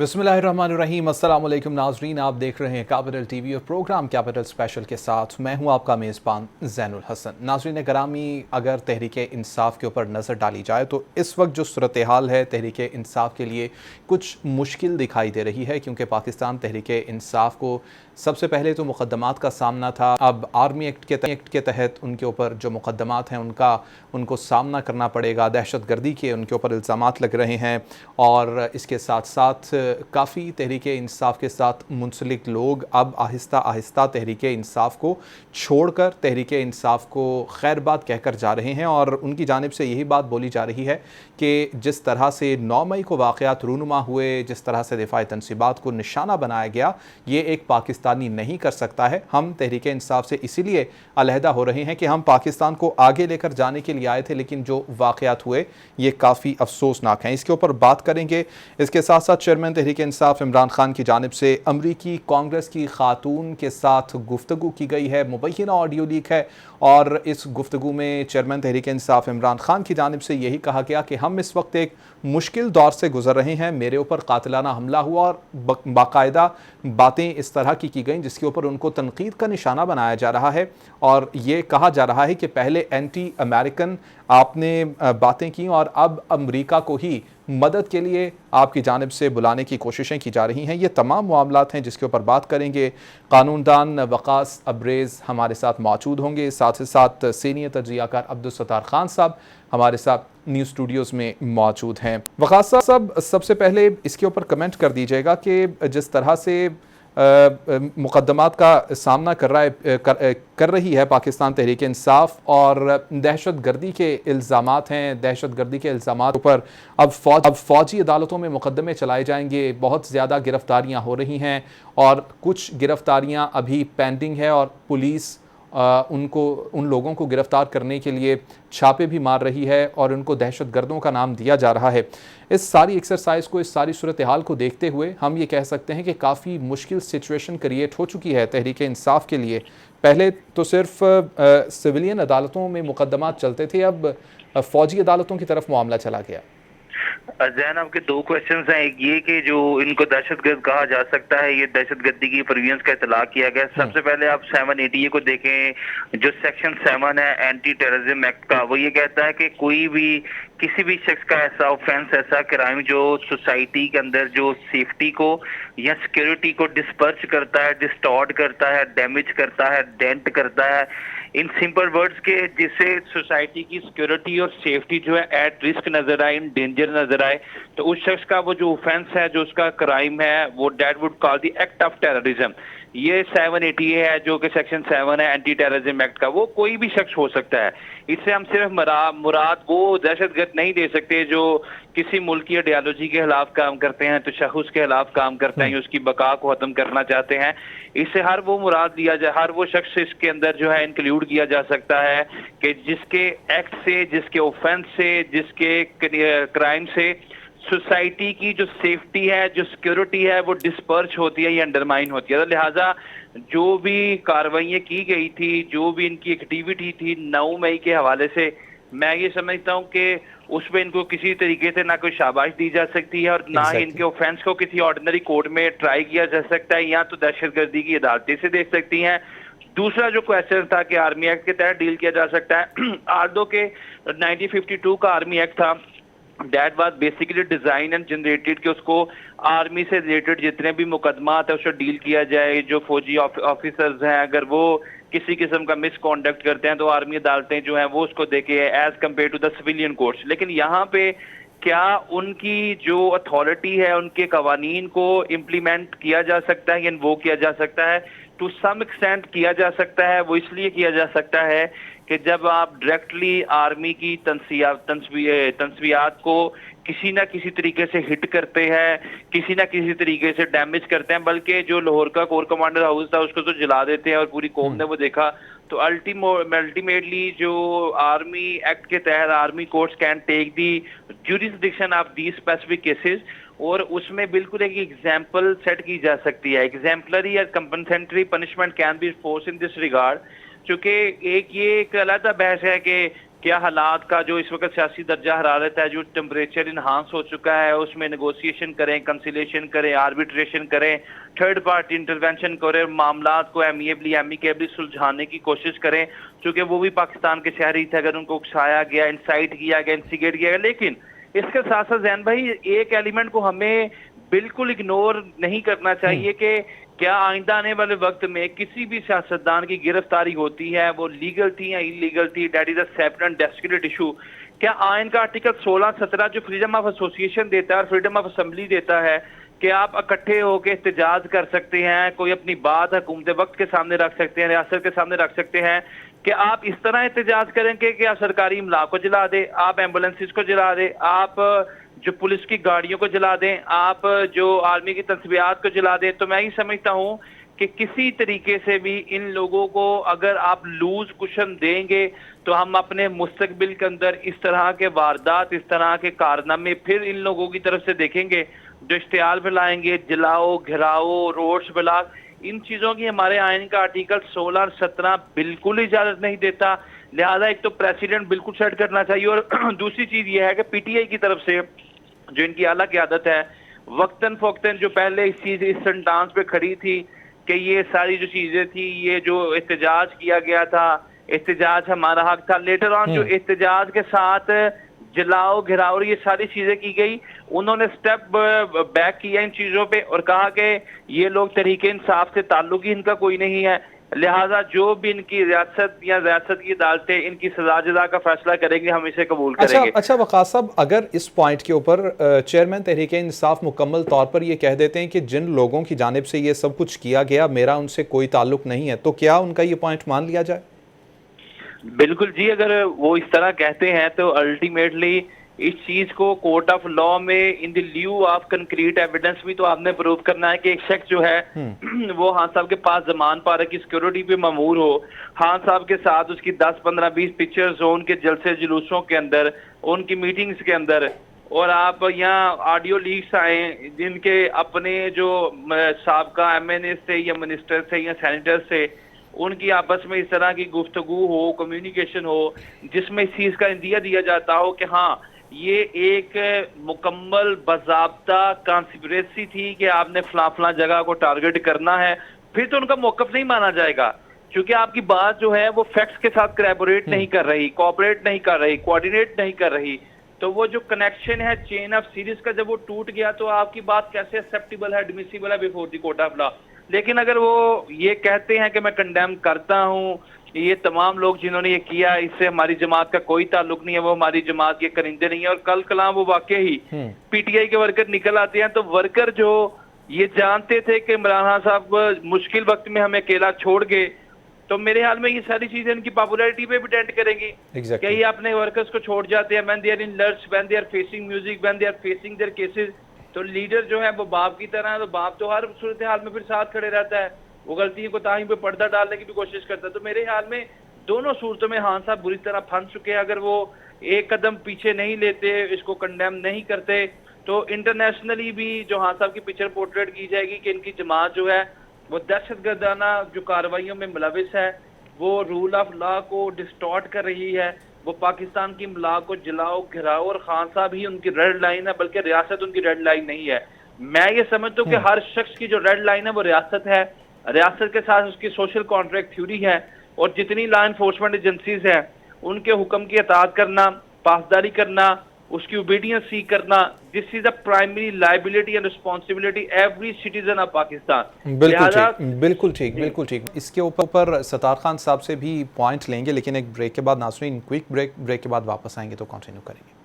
बिस्मिल्लाहिर्रहमानिर्रहीम। अस्सलाम वालेकुम नाज़रीन, आप देख रहे हैं कैपिटल टीवी और प्रोग्राम कैपिटल स्पेशल के साथ मैं हूं आपका मेज़बान ज़ैनुल हसन। नाज़रीन करामी, अगर तहरीक इंसाफ के ऊपर नज़र डाली जाए तो इस वक्त जो सूरत हाल है तहरीक इंसाफ के लिए कुछ मुश्किल दिखाई दे रही है, क्योंकि पाकिस्तान तहरीक इंसाफ को सबसे पहले तो मुकदमात का सामना था। अब आर्मी एक्ट के तहत उनके ऊपर जो मुकदमात हैं उनको सामना करना पड़ेगा। दहशत गर्दी के उनके ऊपर इल्ज़ामात लग रहे हैं और इसके साथ साथ काफ़ी तहरीक इंसाफ के साथ मुंसलिक लोग अब आहिस्ता आहिस्ता तहरीक इंसाफ को छोड़कर तहरीक इंसाफ को खैरबाद कहकर जा रहे हैं। और उनकी जानिब से यही बात बोली जा रही है कि जिस तरह से 9 मई को वाक़यात रूनुमा हुए, जिस तरह से दिफाई तनसीबात को निशाना बनाया गया, ये एक पाकिस्तानी नहीं कर सकता है। हम तहरीक इंसाफ से इसीलिए अलहदा हो रहे हैं कि हम पाकिस्तान को आगे लेकर जाने के लिए आए थे, लेकिन जो वाक़यात हुए ये काफ़ी अफसोसनाक हैं। इसके ऊपर बात करेंगे। इसके साथ साथ चेयरमैन तहरीक इंसाफ इमरान खान की जानिब से अमरीकी कांग्रेस की खातून के साथ गुफ्तगू की गई है। मुबैना ऑडियो लीक है और इस गुफ्तगू में चेयरमैन तहरीक इंसाफ इमरान खान की जानिब से यही कहा गया कि हम इस वक्त एक मुश्किल दौर से गुजर रहे हैं। मेरे ऊपर कातिलाना हमला हुआ और बाकायदा बातें इस तरह की गई जिसके ऊपर उनको तनकीद का निशाना बनाया जा रहा है और ये कहा जा रहा है कि पहले एंटी अमेरिकन आपने बातें की और अब अमरीका को ही मदद के लिए आपकी जानिब से बुलाने की कोशिशें की जा रही हैं। ये तमाम मामलात हैं जिसके ऊपर बात करेंगे। कानूनदान वकास अब्रेज़ हमारे साथ मौजूद होंगे, साथ ही साथ सीनियर तजज़ियाकार अब्दुल सत्तार खान साहब हमारे साथ न्यूज़ स्टूडियोज़ में मौजूद हैं। वकास साहब, सबसे पहले इसके ऊपर कमेंट कर दीजिएगा कि जिस तरह से मुकदमात का सामना कर रही है पाकिस्तान तहरीक इंसाफ और दहशत गर्दी के इल्ज़ामात हैं, दहशत गर्दी के इल्ज़ामात पर अब फ़ौजी अदालतों में मुकदमे चलाए जाएंगे। बहुत ज़्यादा गिरफ़्तारियाँ हो रही हैं और कुछ गिरफ़्तारियाँ अभी पेंडिंग है और पुलिस उन लोगों को गिरफ़्तार करने के लिए छापे भी मार रही है और उनको दहशत गर्दों का नाम दिया जा रहा है। इस सारी एक्सरसाइज को, इस सारी सूरत हाल को देखते हुए हम ये कह सकते हैं कि काफ़ी मुश्किल सिचुएशन क्रिएट हो चुकी है तहरीक इंसाफ के लिए। पहले तो सिर्फ सिविलियन अदालतों में मुकदमात चलते थे, अब फ़ौजी अदालतों की तरफ मामला चला गया। जैन, आपके दो क्वेश्चंस हैं। एक ये कि जो इनको दहशतगर्द कहा जा सकता है, ये दहशतगर्दी की प्रोविजंस का इतलाक किया गया। सबसे पहले आप 780 को देखें। जो सेक्शन 7 है एंटी टेररिज्म एक्ट का, वो ये कहता है कि कोई भी किसी भी शख्स का ऐसा ऑफेंस, ऐसा क्राइम जो सोसाइटी के अंदर जो सेफ्टी को या सिक्योरिटी को डिस्पर्स करता है, डिस्टॉर्ट करता है, डैमेज करता है, डेंट करता है, इन सिंपल वर्ड्स के, जिससे सोसाइटी की सिक्योरिटी और सेफ्टी जो है एट रिस्क नजर आए, इन डेंजर नजर आए, तो उस शख्स का वो जो ऑफेंस है, जो उसका क्राइम है, वो that would call the act of terrorism. ये 780 है जो कि सेक्शन 7 है एंटी टेररिज्म एक्ट का। वो कोई भी शख्स हो सकता है। इससे हम सिर्फ मुराद वो दहशतगर्द नहीं दे सकते जो किसी मुल्क की आइडियोलॉजी के खिलाफ काम करते हैं, तशख़्ख़ुस के खिलाफ काम करते हैं, उसकी बका को खत्म करना चाहते हैं। इससे हर वो मुराद लिया जाए, हर वो शख्स इसके अंदर जो है इंक्लूड किया जा सकता है कि जिसके एक्ट से, जिसके ऑफेंस से, जिसके क्राइम से सोसाइटी की जो सेफ्टी है, जो सिक्योरिटी है, वो डिस्पर्स होती है या अंडरमाइन होती है। तो लिहाजा जो भी कार्रवाइयाँ की गई थी, जो भी इनकी एक्टिविटी थी 9 मई के हवाले से, मैं ये समझता हूँ कि उसमें इनको किसी तरीके से ना कोई शाबाश दी जा सकती है और ना ही इनके ऑफेंस को किसी ऑर्डिनरी कोर्ट में ट्राई किया जा सकता है, या तो दहशतगर्दी की अदालतें से देख सकती हैं। दूसरा जो क्वेश्चन था कि आर्मी एक्ट के तहत डील किया जा सकता है, आर्डो के 1952 का आर्मी एक्ट था, that was basically design and generated कि उसको आर्मी से रिलेटेड जितने भी मुकदमात है उसको डील किया जाए। जो फौजी ऑफिसर्स हैं, अगर वो किसी किस्म का मिसकॉन्डक्ट करते हैं तो आर्मी अदालतें जो हैं वो उसको देखे as compare to the civilian courts. लेकिन यहाँ पे क्या उनकी जो अथॉरिटी है, उनके कवानीन को इम्प्लीमेंट किया जा सकता है या वो किया जा सकता है? टू सम एक्सटेंट किया जा सकता है। वो इसलिए किया जा सकता है कि जब आप डायरेक्टली आर्मी की तंस्वियात को किसी ना किसी तरीके से हिट करते हैं, किसी ना किसी तरीके से डैमेज करते हैं, बल्कि जो लाहौर का कोर कमांडर हाउस था उसको तो जला देते हैं और पूरी कौम ने वो देखा, तो अल्टीमेटली जो आर्मी एक्ट के तहत army courts can take the jurisdiction of the specific cases, और उसमें बिल्कुल एक एग्जाम्पल सेट की जा सकती है। एग्जाम्पलरी या compensatory punishment can be force in this regard. चूंकि एक ये एक अलग बहस है कि क्या हालात का जो इस वक्त सियासी दर्जा हरारत है, जो टेम्परेचर इन्हांस हो चुका है, उसमें नेगोशिएशन करें, कंसिलेशन करें, आर्बिट्रेशन करें, थर्ड पार्टी इंटरवेंशन करें, मामलात को एमिकेबली सुलझाने की कोशिश करें, क्योंकि वो भी पाकिस्तान के शहरी थे। अगर उनको उकसाया गया, इंसाइट किया गया, इंसिगेट किया गया, लेकिन इसके साथ साथ जैन भाई एक एलिमेंट को हमें बिल्कुल इग्नोर नहीं करना चाहिए कि क्या आइंदा आने वाले वक्त में किसी भी सियासतदान की गिरफ्तारी होती है, वो लीगल थी या इलीगल थी, that is a separate and distinct issue. क्या आइन का आर्टिकल 16-17 जो फ्रीडम ऑफ एसोसिएशन देता है और फ्रीडम ऑफ असेंबली देता है कि आप इकट्ठे होकर एहतजाज कर सकते हैं, कोई अपनी बात हुकूमत वक्त के सामने रख सकते हैं, रियासत के सामने रख सकते हैं, कि आप इस तरह एहतजाज करेंगे कि आप सरकारी इमला को जला दे, आप एम्बुलेंसेस को जला दे, आप जो पुलिस की गाड़ियों को जला दें, आप जो आर्मी की तस्वीरात को जला दें। तो मैं ये समझता हूं कि किसी तरीके से भी इन लोगों को अगर आप लूज कुशन देंगे तो हम अपने मुस्तकबिल के अंदर इस तरह के वारदात, इस तरह के कारनामे फिर इन लोगों की तरफ से देखेंगे जो इश्तिहार फैलाएंगे, जलाओ, घिराओ, रोड्स ब्लॉक। इन चीजों की हमारे आइन का आर्टिकल 16 और 17 बिल्कुल इजाजत नहीं देता। लिहाजा एक तो प्रेसिडेंट बिल्कुल सेट करना चाहिए, और दूसरी चीज ये है कि पीटीआई की तरफ से जो इनकी आला क़यादत है, वक्तन फ़ौक्तन जो पहले इस सेंटांस पे खड़ी थी कि ये सारी जो चीजें थी, ये जो एहतजाज किया गया था, एहतजाज हमारा हक था, लेटर ऑन जो एहतजाज के साथ जलाओ, घिराओ और ये सारी चीजें की गई, उन्होंने स्टेप बैक किया इन चीजों पे और कहा कि ये लोग तरीके इंसाफ से ताल्लुक ही इनका कोई नहीं है, लिहाजा जो भी इनकी रियासत या रियासत की अदालतें इनकी सजा जदा का फैसला करेंगे, हम इसे कबूल करेंगे। अच्छा वक़ास साहब, अगर इस पॉइंट के ऊपर चेयरमैन तहरीक इंसाफ मुकम्मल तौर पर ये कह देते हैं कि जिन लोगों की जानिब से ये सब कुछ किया गया, मेरा उनसे कोई ताल्लुक नहीं है, तो क्या उनका ये पॉइंट मान लिया जाए? बिल्कुल जी, अगर वो इस तरह कहते हैं तो अल्टीमेटली इस चीज को कोर्ट ऑफ लॉ में in the lieu of concrete evidence भी तो आपने प्रूव करना है कि एक शख्स जो है वो खान साहब के पास जमान पारा की सिक्योरिटी पे मामूर हो, खान साहब के साथ उसकी 10, 15, 20 पिक्चर्स हो उनके जलसे जुलूसों के अंदर, उनकी मीटिंग्स के अंदर, और आप यहाँ ऑडियो लीक्स आए जिनके अपने जो साबका एमएनए से या मिनिस्टर से या सेनेटर से उनकी आपस में इस तरह की गुफ्तगू हो, कम्युनिकेशन हो, जिसमें इस चीज का इंदिया दिया जाता हो कि हाँ ये एक मुकम्मल बाज़ाब्ता कॉन्स्पिरेसी थी कि आपने फला जगह को टारगेट करना है, फिर तो उनका मौकफ नहीं माना जाएगा, क्योंकि आपकी बात जो है वो फैक्ट्स के साथ कोलैबोरेट नहीं कर रही, कोऑपरेट नहीं कर रही, कोऑर्डिनेट नहीं कर रही। तो वो जो कनेक्शन है चेन ऑफ सीरीज का, जब वो टूट गया तो आपकी बात कैसे एक्सेप्टेबल है, एडमिसिबल है before the court of law. लेकिन अगर वो ये कहते हैं कि मैं कंडेम करता हूँ, ये तमाम लोग जिन्होंने ये किया इससे हमारी जमात का कोई ताल्लुक नहीं है, वो हमारी जमात के करिंदे नहीं है, और कल कलाम वो वाकई ही पीटीआई के वर्कर निकल आते हैं, तो वर्कर जो ये जानते थे कि इमरान खान साहब मुश्किल वक्त में हमें अकेला छोड़ गए, तो मेरे ख्याल में ये सारी चीजें इनकी पॉपुलैरिटी पे भी डेंट करेंगी। exactly. ये अपने वर्कर्स को छोड़ जाते हैं, when they are in lurch, when they are facing music, when they are facing their cases, तो लीडर जो है वो बाप की तरह है, तो बाप तो हर सूरत हाल में फिर साथ खड़े रहता है, वो गलतियों को ताही पे पर्दा डालने की भी कोशिश करता है। तो मेरे ख्याल में दोनों सूरतों में खान साहब बुरी तरह फंस चुके हैं। अगर वो एक कदम पीछे नहीं लेते, इसको कंडेम नहीं करते, तो इंटरनेशनली भी जो खान साहब की पिक्चर पोर्ट्रेट की जाएगी कि इनकी जमात जो है वो दहशतगर्दाना जो कार्रवाइयों में मुलविस है, वो रूल ऑफ लॉ को डिस्टॉर्ट कर रही है, वो पाकिस्तान की इमला को जलाओ, घिराओ, और खान साहब ही उनकी रेड लाइन है, बल्कि रियासत उनकी रेड लाइन नहीं है। मैं ये समझता हूँ कि हर शख्स की जो रेड लाइन है वो रियासत है, रियासत के साथ उसकी सोशल कॉन्ट्रैक्ट थ्योरी है, और जितनी लॉ एनफोर्समेंट एजेंसीज हैं उनके हुक्म की इताअत करना, पासदारी करना, उसकी ओबीडियंस सीख करना, this is a primary liability and responsibility every citizen of Pakistan. बिल्कुल ठीक। इसके ऊपर सत्तार खान साहब से भी पॉइंट लेंगे, लेकिन एक ब्रेक के बाद नाज़रीन, क्विक ब्रेक के बाद वापस आएंगे तो कंटिन्यू करेंगे।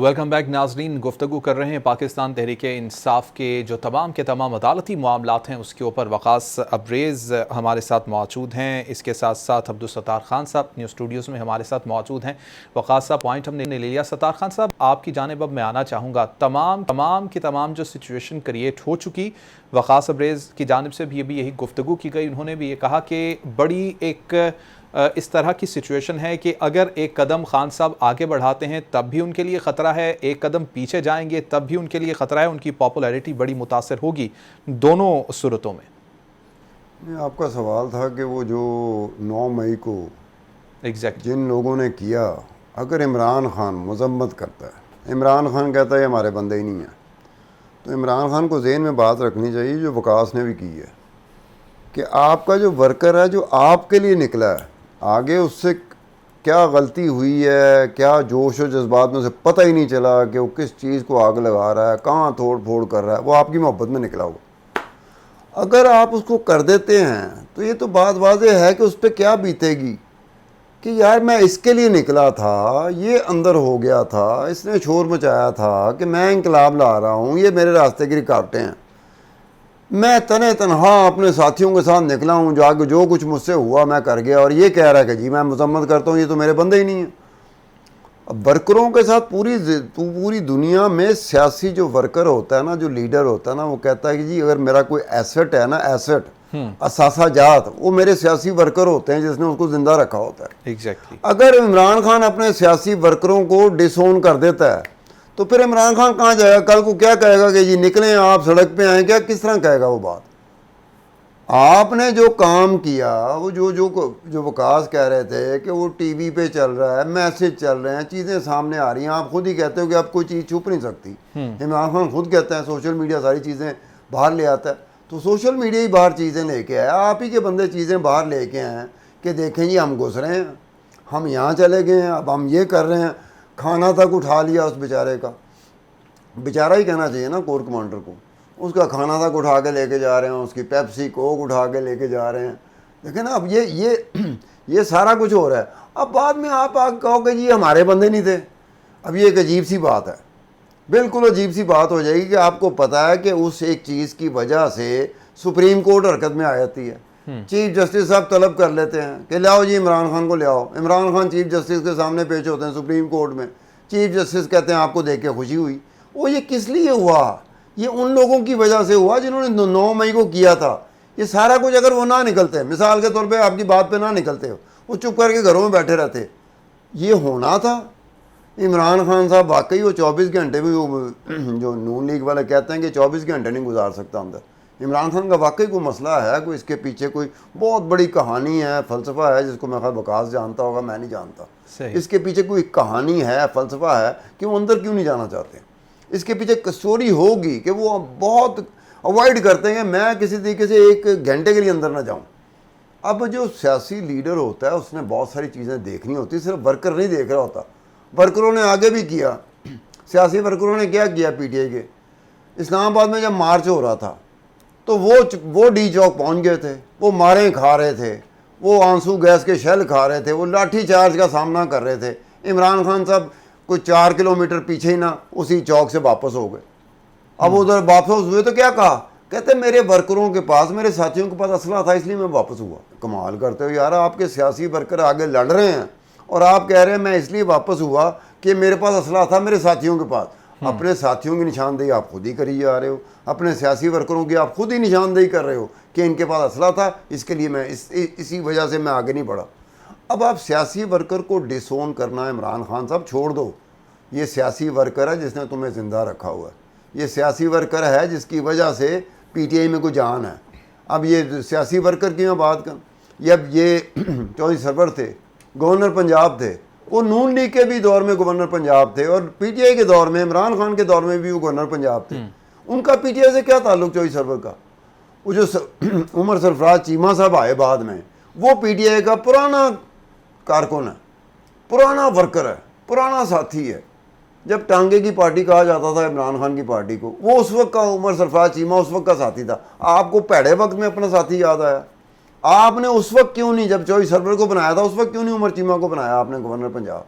वेलकम बैक नाजरीन। गुफ्तगू कर रहे हैं पाकिस्तान तहरीक-ए-इंसाफ के जो तमाम के तमाम अदालती मामलात हैं उसके ऊपर। वक़ास अब्रेज़ हमारे साथ मौजूद हैं, इसके साथ साथ अब्दुल सत्तार खान साहब न्यूज़ स्टूडियोज़ में हमारे साथ मौजूद हैं। वक़ास साहब पॉइंट हमने ले लिया। सत्तार खान साहब आपकी जानिब अब मैं आना चाहूँगा। तमाम की तमाम जो सिचुएशन क्रिएट हो चुकी, वक़ास अब्रेज़ की जानिब से भी यही गुफ्तगू की गई। उन्होंने भी ये कहा कि बड़ी एक इस तरह की सिचुएशन है कि अगर एक कदम खान साहब आगे बढ़ाते हैं तब भी उनके लिए ख़तरा है, एक कदम पीछे जाएंगे तब भी उनके लिए ख़तरा है, उनकी पॉपुलैरिटी बड़ी मुतासर होगी दोनों सूरतों में। आपका सवाल था कि वो जो 9 मई को जिन लोगों ने किया, अगर इमरान खान मजम्मत करता है, इमरान खान कहता है हमारे बंदे ही नहीं हैं, तो इमरान खान को ज़हन में बात रखनी चाहिए जो वकास ने भी की है कि आपका जो वर्कर है जो आपके लिए निकला है, आगे उससे क्या गलती हुई है, क्या जोश और जज्बात में उसे पता ही नहीं चला कि वो किस चीज़ को आग लगा रहा है, कहाँ तोड़ फोड़ कर रहा है, वो आपकी मोहब्बत में निकला हुआ। अगर आप उसको कर देते हैं तो ये तो बात वाज़ेह है कि उस पर क्या बीतेगी कि यार मैं इसके लिए निकला था, ये अंदर हो गया था, इसने शोर मचाया था कि मैं इंकलाब ला रहा हूँ, ये मेरे रास्ते की रुकावटें हैं, मैं तनहा अपने साथियों के साथ निकला हूँ, जाके जो कुछ मुझसे हुआ मैं कर गया, और ये कह रहा है कि जी मैं मजम्मत करता हूँ, ये तो मेरे बंदे ही नहीं है। अब वर्करों के साथ पूरी दुनिया में सियासी जो वर्कर होता है ना, जो लीडर होता है ना, वो कहता है कि जी अगर मेरा कोई एसेट है ना, एसेट असासा जात, वो मेरे सियासी वर्कर होते हैं जिसने उसको जिंदा रखा होता है। एग्जैक्टली। अगर इमरान खान अपने सियासी वर्करों को डिसोन कर देता है तो फिर इमरान खान कहाँ जाएगा? कल को क्या कहेगा कि जी निकले आप सड़क पे आए, क्या किस तरह कहेगा वो बात? आपने जो काम किया, वो जो वकास कह रहे थे कि वो टीवी पे चल रहा है, मैसेज चल रहे हैं, चीज़ें सामने आ रही हैं, आप खुद ही कहते हो कि आप कोई चीज़ छुप नहीं सकती। इमरान खान खुद कहते हैं सोशल मीडिया सारी चीज़ें बाहर ले आता है, तो सोशल मीडिया ही बाहर चीज़ें लेके आया, आप ही के बंदे चीज़ें बाहर लेके आए हैं कि देखें जी हम घुस रहे हैं, हम यहाँ चले गए हैं, अब हम ये कर रहे हैं। खाना तक उठा लिया उस बेचारे का, बेचारा ही कहना चाहिए ना कोर कमांडर को, उसका खाना तक उठा के लेके जा रहे हैं, उसकी पेप्सी कोक उठा के लेके जा रहे हैं। देखें ना, अब ये सारा कुछ हो रहा है। अब बाद में आप आगे कहोगे जी हमारे बंदे नहीं थे। अब ये एक अजीब सी बात है, बिल्कुल अजीब सी बात हो जाएगी कि आपको पता है कि उस एक चीज़ की वजह से सुप्रीम कोर्ट हरकत में आ जाती है। चीफ जस्टिस साहब तलब कर लेते हैं कि लाओ जी इमरान खान को ले आओ। इमरान खान चीफ जस्टिस के सामने पेश होते हैं सुप्रीम कोर्ट में। चीफ जस्टिस कहते हैं आपको देख के खुशी हुई। वो ये किस लिए हुआ? ये उन लोगों की वजह से हुआ जिन्होंने 9 मई को किया था। ये सारा कुछ अगर वो ना निकलते, मिसाल के तौर पे आपकी बात पे ना निकलते, वो चुप करके घरों में बैठे रहते, ये होना था। इमरान खान साहब वाकई वो 24 घंटे भी, वो जो नून लीग वाले कहते हैं कि 24 घंटे नहीं गुजार सकता अंदर, इमरान खान का वाकई कोई मसला है, कोई इसके पीछे कोई बहुत बड़ी कहानी है, फ़लसफ़ा है, जिसको मैं वकास जानता होगा, मैं नहीं जानता। इसके पीछे कोई कहानी है, फ़लसफ़ा है कि वो अंदर क्यों नहीं जाना चाहते। इसके पीछे स्टोरी होगी कि वो बहुत अवॉइड करते हैं, मैं किसी तरीके से 1 घंटे के लिए अंदर ना जाऊँ। अब जो सियासी लीडर होता है उसने बहुत सारी चीज़ें देखनी होती, सिर्फ वर्कर नहीं देख रहा होता। वर्करों ने आगे भी किया, सियासी वर्करों ने क्या किया? पीटीआई के इस्लामाबाद में जब मार्च हो रहा था तो वो डी चौक पहुँच गए थे, वो मारें खा रहे थे, वो आंसू गैस के शेल खा रहे थे, वो लाठी चार्ज का सामना कर रहे थे। इमरान खान साहब कोई 4 किलोमीटर पीछे ही ना उसी चौक से वापस हो गए। अब उधर वापस हुए तो क्या कहा? कहते मेरे वर्करों के पास, मेरे साथियों के पास असला था इसलिए मैं वापस हुआ। कमाल करते हो यार, आपके सियासी वर्कर आगे लड़ रहे हैं और आप कह रहे हैं मैं इसलिए वापस हुआ कि मेरे पास असला था मेरे साथियों के पास। अपने साथियों की निशानदेही आप खुद ही करी जा रहे हो, अपने सियासी वर्करों की आप खुद ही निशानदेही कर रहे हो कि इनके पास असला था, इसके लिए मैं इसी वजह से मैं आगे नहीं बढ़ा। अब आप सियासी वर्कर को डिसोन करना, इमरान खान साहब छोड़ दो। ये सियासी वर्कर है जिसने तुम्हें ज़िंदा रखा हुआ है, ये सियासी वर्कर है जिसकी वजह से पीटीआई में कोई जान है। अब ये सियासी वर्कर की मैं बात कर, जब ये चौधरी सरवर थे, गवर्नर पंजाब थे, वो नून लीग के भी दौर में गवर्नर पंजाब थे और पीटीआई के दौर में, इमरान खान के दौर में भी वो गवर्नर पंजाब थे। उनका पीटीआई से क्या ताल्लुक? चौधरी सरवर का वो जो उमर सरफराज चीमा साहब आए बाद में, वो पीटीआई का पुराना कारकुन है, पुराना वर्कर है, पुराना साथी है। जब टांगे की पार्टी कहा जाता था इमरान खान की पार्टी को, वो उस वक्त का उमर सरफराज चीमा उस वक्त का साथी था। आपको पहले वक्त में अपना साथी याद आया? आपने उस वक्त क्यों नहीं, जब चौधरी सरवर को बनाया था उस वक्त क्यों नहीं उमर चीमा को बनाया आपने गवर्नर पंजाब?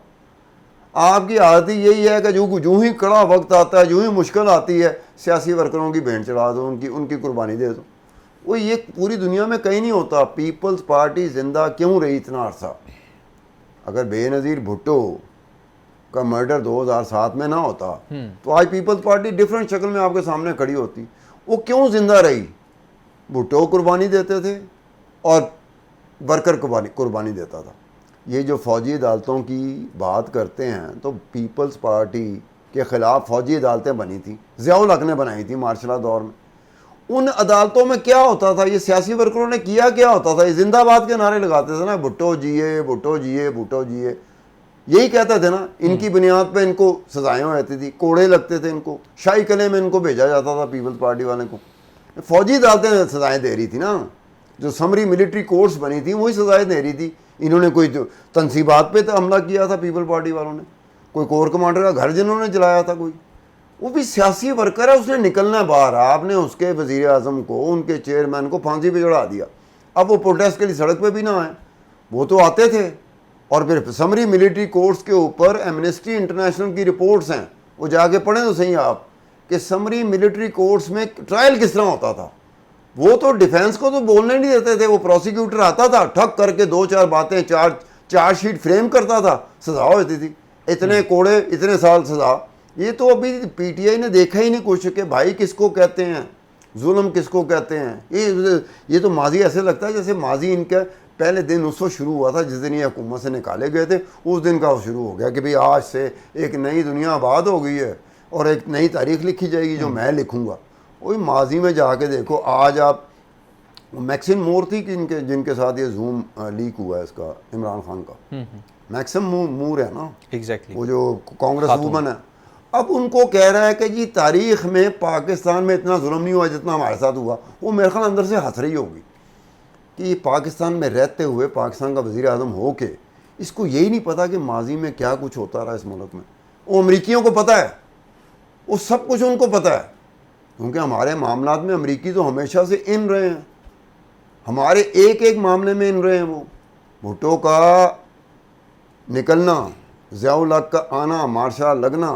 आपकी आदत ही यही है कि जो ही कड़ा वक्त आता है, जो ही मुश्किल आती है, सियासी वर्करों की भेंट चढ़ा दो, उनकी कुर्बानी दे दो। वो ये पूरी दुनिया में कहीं नहीं होता। पीपल्स पार्टी जिंदा क्यों रही इतना अरसा? अगर बेनज़ीर भुट्टो का मर्डर 2007 में ना होता तो आज पीपल्स पार्टी डिफरेंट शक्ल में आपके सामने खड़ी होती। वो क्यों जिंदा रही? भुट्टो कुर्बानी देते थे और वर्कर कुर्बानी देता था। ये जो फ़ौजी अदालतों की बात करते हैं, तो पीपल्स पार्टी के ख़िलाफ़ फ़ौजी अदालतें बनी थी, ज़ियाउल हक ने बनाई थी मार्शल लॉ दौर में। उन अदालतों में क्या होता था? ये सियासी वर्करों ने किया क्या होता था? ये जिंदाबाद के नारे लगाते थे ना, भुट्टो जिए, भुट्टो जिए, भुट्टो जिए, यही कहते थे ना। इनकी बुनियाद पे इनको सजाएं होती थी, कोड़े लगते थे इनको, शाही कले में इनको भेजा जाता था पीपल्स पार्टी वाले को। फौजी अदालतें सजाएं दे रही थी ना, जो समरी मिलिट्री कोर्ट्स बनी थी वही सजाएं दे रही थी। इन्होंने कोई तनसीबात पे तो हमला किया था पीपल पार्टी वालों ने, कोई कोर कमांडर का घर जिन्होंने जलाया था, कोई वो भी सियासी वर्कर है, उसने निकलना बाहर। आपने उसके वज़ीर आज़म को, उनके चेयरमैन को फांसी पे चढ़ा दिया। अब वो प्रोटेस्ट के लिए सड़क पे भी ना आए, वो तो आते थे। और फिर समरी मिलिट्री कोर्ट्स के ऊपर एमनेस्टी इंटरनेशनल की रिपोर्ट्स हैं, वो जाके पढ़ें तो सही आप, कि समरी मिलिट्री कोर्ट्स में ट्रायल किस तरह होता था। वो तो डिफेंस को तो बोलने नहीं देते थे, वो प्रोसिक्यूटर आता था, ठक करके 2-4 बातें, चार्जशीट फ्रेम करता था, सजा होती थी, इतने कोड़े, इतने साल सजा। ये तो अभी पीटीआई ने देखा ही नहीं कुछ कि भाई किसको कहते हैं, जुल्म किसको कहते हैं। ये तो माजी ऐसे लगता है जैसे माजी इनका पहले दिन उसको शुरू हुआ था जिस दिन ये हुकूमत से निकाले गए थे, उस दिन का वो शुरू हो गया कि भाई आज से एक नई दुनिया आबाद हो गई है और एक नई तारीख लिखी जाएगी जो मैं लिखूँगा। वही माजी में जाके देखो। आज आप मैक्सिम मूर थी कि जिनके साथ ये जूम लीक हुआ है इसका, इमरान खान का, मैक्सिम मूर है ना, एग्जैक्टली, वो जो कांग्रेस वूमन है। अब उनको कह रहा है कि जी तारीख में पाकिस्तान में इतना जुल्म नहीं हुआ जितना हमारे साथ हुआ। वो मेरे ख्याल अंदर से हंस रही होगी कि पाकिस्तान में रहते हुए, पाकिस्तान का वज़ीर आज़म हो के, इसको यही नहीं पता कि माजी में क्या कुछ होता रहा इस मुल्क में। वो अमरीकियों को पता है, वो सब कुछ उनको पता है, क्योंकि हमारे मामलात में अमरीकी तो हमेशा से इन रहे हैं, हमारे एक एक मामले में इन रहे हैं। वो भुट्टो का निकलना, ज़ियाउल हक का आना, मार्शल लगना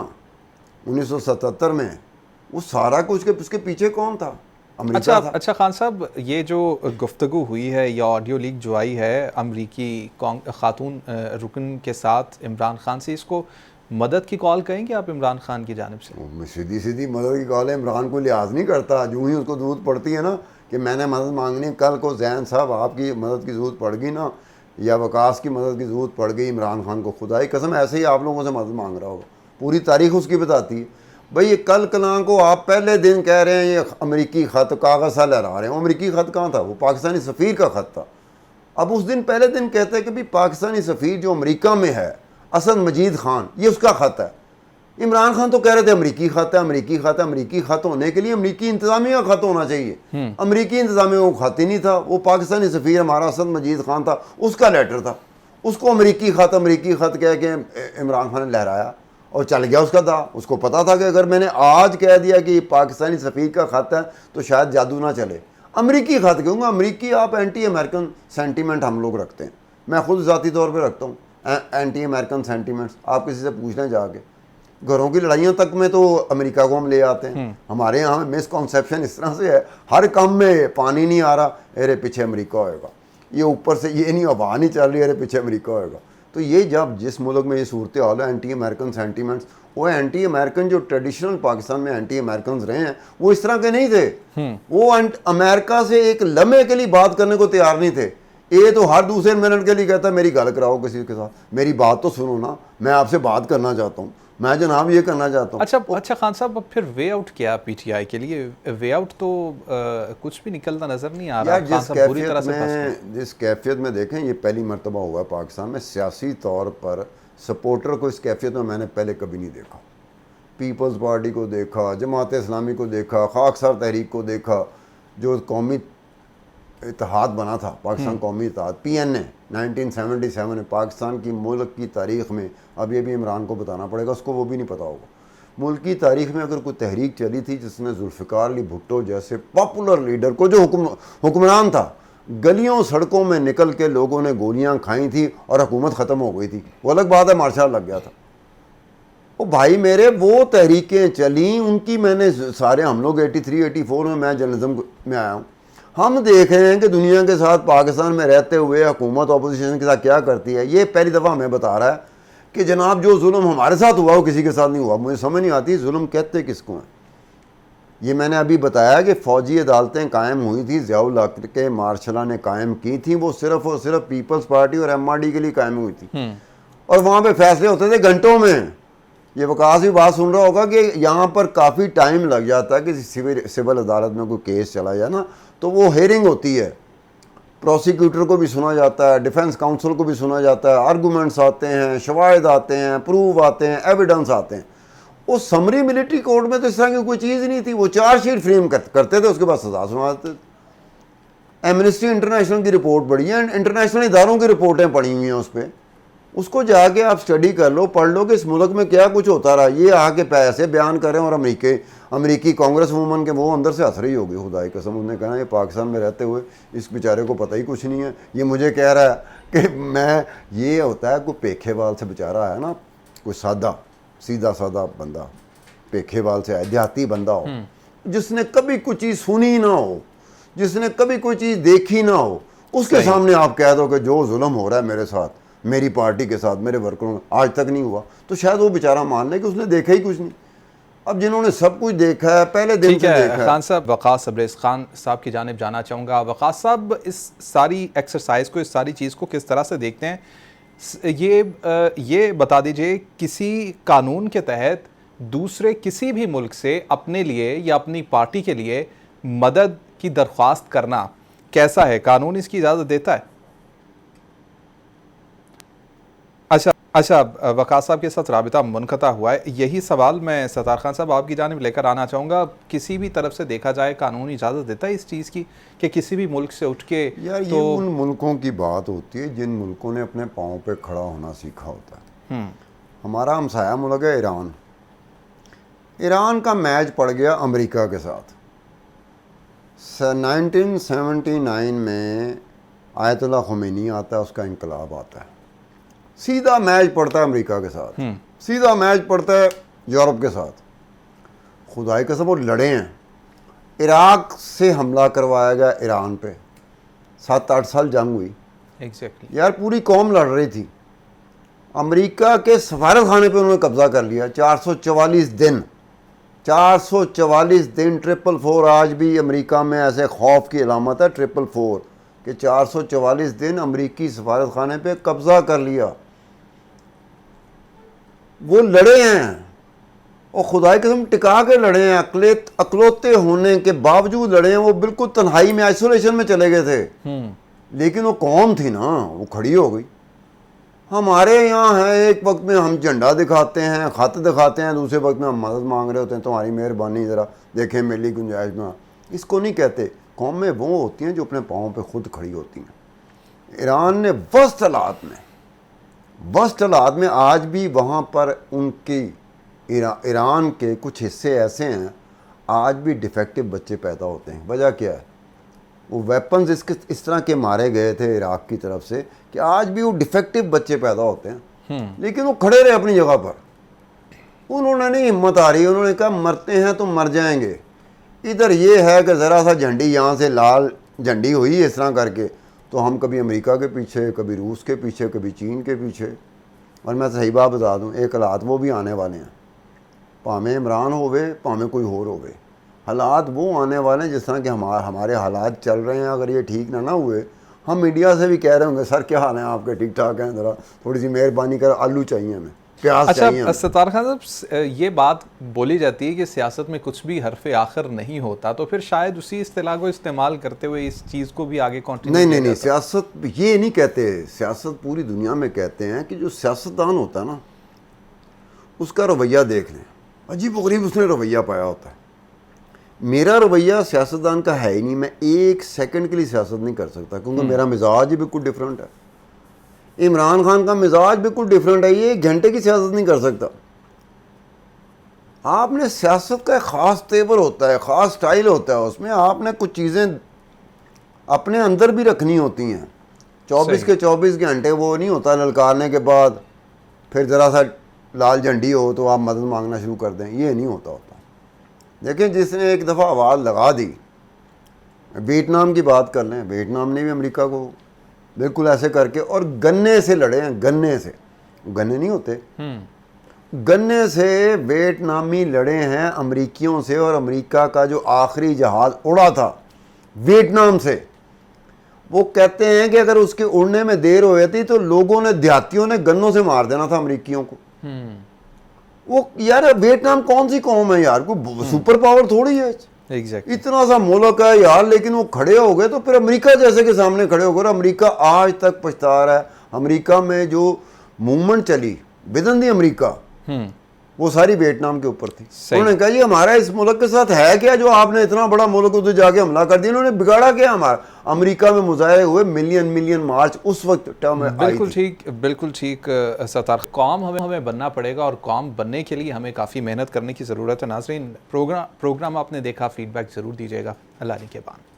1977 में, वो सारा कुछ के उसके पीछे कौन था? अमेरिका था। अच्छा खान साहब, ये जो गुफ्तगू हुई है या ऑडियो लीक जो आई है अमरीकी खातून रुकन के साथ इमरान खान से, इसको मदद की कॉल कहेंगे आप इमरान खान की जानिब से? सीधी सीधी मदद की कॉल है। इमरान को लिहाज नहीं करता। जो ही उसको ज़रूरत पड़ती है ना कि मैंने मदद मांगनी, कल को जैन साहब आपकी मदद की ज़रूरत पड़ गई ना, या वकास की मदद की ज़रूरत पड़ गई, इमरान खान को खुदा की कसम ऐसे ही आप लोगों से मदद मांग रहा होगा। पूरी तारीख उसकी बताती है। भाई ये कल कलां को आप पहले दिन कह रहे हैं ये अमरीकी ख़त कागज़ सा लहरा रहे हैं। अमरीकी ख़त कहाँ था? वो पाकिस्तानी सफ़ीर का ख़त था। अब उस दिन पहले दिन कहते हैं कि भाई पाकिस्तानी सफ़ीर जो अमेरिका में है, असद मजीद ख़ान, ये उसका ख़त है। इमरान खान तो कह रहे थे अमरीकी ख़त है, अमरीकी ख़त है। अमरीकी ख़त होने के लिए अमरीकी इंतज़ामिया का ख़त होना चाहिए। अमरीकी इंतज़ामिया को ख़त ही नहीं था। वो पाकिस्तानी सफ़ीर हमारा असद मजीद ख़ान था, उसका लेटर था। उसको अमरीकी ख़त कह के इमरान खान ने लहराया और चल गया उसका था। उसको पता था कि अगर मैंने आज कह दिया कि पाकिस्तानी सफ़ीर का ख़त है तो शायद जादू ना चले। अमरीकी ख़त कहूँगा। अमरीकी आप एंटी अमेरिकन सेंटीमेंट हम लोग रखते हैं, मैं खुद ज़ाती तौर पे रखता हूँ एंटी अमेरिकन सेंटीमेंट्स। आप किसी से पूछ लें जाके, घरों की लड़ाइयों तक में तो अमेरिका को हम ले आते हैं। हमारे यहाँ मिसकॉन्सेप्शन इस तरह से है, हर काम में पानी नहीं आ रहा, अरे पीछे अमेरिका होएगा, ये ऊपर से ये नहीं हवा नहीं चल रही, अरे पीछे अमेरिका होएगा। तो ये जब जिस मुल्क में ये सूरत हाल है, एंटी अमेरिकन सेंटीमेंट्स, वो एंटी अमेरिकन जो ट्रेडिशनल पाकिस्तान में एंटी अमेरिकन रहे हैं वो इस तरह के नहीं थे। वो अमेरिका से एक लम्हे के लिए बात करने को तैयार नहीं थे। ये तो हर दूसरे मिनट के लिए कहता है मेरी गल कराओ किसी के साथ, मेरी बात तो सुनो ना, मैं आपसे बात करना चाहता हूँ, मैं जनाब ये करना चाहता हूँ। अच्छा खान साहब, अब फिर वे आउट क्या पीटीआई के लिए? वे आउट तो कुछ भी निकलता नजर नहीं आ रहा। जिस कैफियत में देखें, ये पहली मरतबा हुआ पाकिस्तान में सियासी तौर पर सपोर्टर को इस कैफियत में मैंने पहले कभी नहीं देखा। पीपल्स पार्टी को देखा, जमात इस्लामी को देखा, खाकसार तहरीक को देखा, जो कौमी इत्तेहाद बना था, पाकिस्तान कौमी इत्तेहाद, PNA 1977 में पाकिस्तान की मुल्क की तारीख़ में, अब ये भी इमरान को बताना पड़ेगा, उसको वो भी नहीं पता होगा, मुल्क की तारीख़ में अगर कोई तहरीक चली थी जिसने जुल्फ़िकार अली भुट्टो जैसे पॉपुलर लीडर को, जो हुक्मरान था, गलियों सड़कों में निकल के लोगों ने गोलियां खाई थी और हुकूमत ख़त्म हो गई थी, वो अलग बात है, मार्शल लग गया था। ओ भाई मेरे, वो तहरीकें चली, उनकी मैंने सारे, हम लोग 83 84 में मैं जर्नलिज्म में आया हूँ, हम देख रहे हैं कि दुनिया के साथ पाकिस्तान में रहते हुए हुकूमत अपोजिशन के साथ क्या करती है। ये पहली दफ़ा हमें बता रहा है कि जनाब जो जुल्म हमारे साथ हुआ वो किसी के साथ नहीं हुआ। मुझे समझ नहीं आती जुल्म कहते किसको हैं। ये मैंने अभी बताया कि फ़ौजी अदालतें कायम हुई थी, ज़ियाउल हक के मार्शला ने कायम की थी, वो सिर्फ और सिर्फ पीपल्स पार्टी और MRD के लिए कायम हुई थी, और वहाँ पे फैसले होते थे घंटों में। ये वकास भी बात सुन रहा होगा कि यहाँ पर काफ़ी टाइम लग जाता है कि सिविल अदालत में कोई केस चला जाए ना, तो वो हेयरिंग होती है, प्रोसिक्यूटर को भी सुना जाता है, डिफेंस काउंसिल को भी सुना जाता है, आर्गूमेंट्स आते हैं, शवाहिद आते हैं, प्रूफ आते हैं, एविडेंस आते हैं। उस समरी मिलिट्री कोर्ट में तो इस तरह की कोई चीज़ नहीं थी। वो चार्जशीट फ्रेम करते थे, उसके बाद सजा सुनाते थे। एमनेस्टी इंटरनेशनल की रिपोर्ट पढ़ी है, इंटरनेशनल इदारों की रिपोर्टें पढ़ी हुई हैं उस पर, उसको जाके आप स्टडी कर लो, पढ़ लो कि इस मुल्क में क्या कुछ होता रहा। ये आके पैसे बयान करें और अमेरिकी कांग्रेस वूमन के वो अंदर से हंस रही होगी, खुदा की कसम। उसने कहा ये पाकिस्तान में रहते हुए इस बेचारे को पता ही कुछ नहीं है। ये मुझे कह रहा है कि मैं, ये होता है कोई पेखे बाल से बेचारा है ना, कोई सादा सीधा सादा बंदा, पेखे बाल से देहाती बंदा हो, जिसने कभी कोई चीज़ सुनी ना हो, जिसने कभी कोई चीज़ देखी ना हो, उसके सामने आप कह दो कि जो जुल्म हो रहा है मेरे साथ, मेरी पार्टी के साथ, मेरे वर्करों, आज तक नहीं हुआ, तो शायद वो बेचारा मान ले कि उसने देखा ही कुछ नहीं। अब जिन्होंने सब कुछ देखा है, पहले दिन से देखा है। खान साहब, वकास अब्रेज़ खान साहब की जानिब जाना चाहूँगा। वकास साहब, इस सारी एक्सरसाइज को, इस सारी चीज़ को किस तरह से देखते हैं? ये बता दीजिए, किसी कानून के तहत दूसरे किसी भी मुल्क से अपने लिए या अपनी पार्टी के लिए मदद की दरख्वास्त करना कैसा है? कानून इसकी इजाज़त देता है? अच्छा, वकास साहब के साथ राबिता मुनक़ता हुआ है। यही सवाल मैं सत्तार खान साहब आपकी जानिब लेकर आना चाहूँगा। किसी भी तरफ से देखा जाए, कानून इजाज़त देता है इस चीज़ की कि किसी भी मुल्क से उठ के? यार तो ये उन मुल्कों की बात होती है जिन मुल्कों ने अपने पाँव पे खड़ा होना सीखा होता है। हमारा हमसाया मुल्क है ईरान। ईरान का मैच पड़ गया अमेरिका के साथ। 1979 में आयतुल्लाह ख़ुमैनी आता है, उसका इनकलाब आता है, सीधा मैच पड़ता है अमेरिका के साथ, सीधा मैच पड़ता है यूरोप के साथ। खुदाई कसम वो लड़े हैं। इराक से हमला करवाया गया ईरान पे, 7-8 साल जंग हुई। एग्जैक्टली यार पूरी कौम लड़ रही थी। अमेरिका के सफारत खाने पे उन्होंने कब्जा कर लिया। 444 दिन 444 आज भी अमेरिका में ऐसे खौफ की अलामत है 444 कि 444 दिन अमेरिकी सफारत खाने पे कब्जा कर लिया। वो लड़े हैं और खुदा की कसम टिका के लड़े हैं। अकलौते होने के बावजूद लड़े हैं। वो बिल्कुल तन्हाई में, आइसोलेशन में चले गए थे, लेकिन वो कौम थी ना, वो खड़ी हो गई। हमारे यहाँ है, एक वक्त में हम झंडा दिखाते हैं, खत दिखाते हैं, दूसरे वक्त में हम मदद मांग रहे होते हैं, तुम्हारी मेहरबानी ज़रा देखें मेरी गुंजाइश में। इसको नहीं कहते। कौमें वो होती हैं जो अपने पाँव पे खुद खड़ी होती हैं। ईरान ने वर्स्ट हालात में आज भी वहाँ पर उनकी ईरान के कुछ हिस्से ऐसे हैं, आज भी डिफेक्टिव बच्चे पैदा होते हैं। वजह क्या है? वो वेपन्स इस तरह के मारे गए थे इराक की तरफ से कि आज भी वो डिफेक्टिव बच्चे पैदा होते हैं। लेकिन वो खड़े रहे अपनी जगह पर। उन्होंने नहीं हिम्मत आ रही, उन्होंने कहा मरते हैं तो मर जाएंगे। इधर ये है कि ज़रा सा झंडी यहाँ से लाल झंडी हुई इस तरह करके, तो हम कभी अमेरिका के पीछे, कभी रूस के पीछे, कभी चीन के पीछे। और मैं सही बात बता दूँ, एक हालात वो भी आने वाले हैं, भावें इमरान होवे भावें कोई और होवे, हालात वो आने वाले हैं जिस तरह के हमारे हालात चल रहे हैं। अगर ये ठीक ना हुए, हम मीडिया से भी कह रहे होंगे सर क्या हाल है आपके, ठीक ठाक हैं, ज़रा थोड़ी सी मेहरबानी कर, आलू चाहिए हमें, प्याज चाहिए। अच्छा सत्तार खान साहब, ये बात बोली जाती है कि सियासत में कुछ भी हरफ़े आखिर नहीं होता, तो फिर शायद उसी इस्तिलाह को इस्तेमाल करते हुए इस चीज़ को भी आगे कंटिन्यू नहीं, सियासत ये नहीं कहते। सियासत पूरी दुनिया में कहते हैं कि जो सियासतदान होता है ना, उसका रवैया देख लें, अजीब गरीब उसने रवैया पाया होता है। मेरा रवैया सियासतदान का है ही नहीं। मैं एक सेकंड के लिए सियासत नहीं कर सकता, क्योंकि मेरा मिजाज ही बिल्कुल डिफरेंट है। इमरान खान का मिजाज बिल्कुल डिफरेंट है। ये एक घंटे की सियासत नहीं कर सकता। आपने सियासत का एक ख़ास तेवर होता है, ख़ास स्टाइल होता है, उसमें आपने कुछ चीज़ें अपने अंदर भी रखनी होती हैं। 24 के 24 घंटे वो नहीं होता ललकारने के बाद फिर ज़रा सा लाल झंडी हो तो आप मदद मांगना शुरू कर दें, ये नहीं होता। लेकिन जिसने एक दफ़ा आवाज़ लगा दी, वियतनाम की बात कर लें, वियतनाम ने भी अमेरिका को बिल्कुल ऐसे करके और गन्ने से लड़े हैं, गन्ने से, गन्ने नहीं होते, गन्ने से वियतनामी लड़े हैं अमेरिकियों से। और अमेरिका का जो आखिरी जहाज़ उड़ा था वियतनाम से, वो कहते हैं कि अगर उसके उड़ने में देर हो जाती तो लोगों ने, देहातियों ने गन्नों से मार देना था अमेरिकियों को। वो यार वियतनाम कौन सी कौम है यार, कोई सुपर पावर थोड़ी है। एग्जैक्टली। इतना सा मुल्क है यार, लेकिन वो खड़े हो गए तो फिर अमेरिका जैसे के सामने खड़े हो गए। और अमेरिका आज तक पछता रहा है। अमेरिका में जो मूवमेंट चली विद इन दी अमेरिका, वो सारी वियतनाम के ऊपर थी। उन्होंने कहा जी हमारा इस मुल्क के साथ है क्या जो आपने इतना बड़ा मुल्क उधर जाके हमला कर दिया। इन्होंने बिगाड़ा क्या हमारा। अमेरिका में मुजाहरे हुए, मिलियन मार्च उस वक्त टर्म आई थी। बिल्कुल ठीक सतार। कौम हमें बनना पड़ेगा और कौम बनने के लिए हमें काफ़ी मेहनत करने की ज़रूरत है। नाज़रीन, प्रोग्राम आपने देखा, फीडबैक ज़रूर दीजिएगा। अल्लाह के बाद।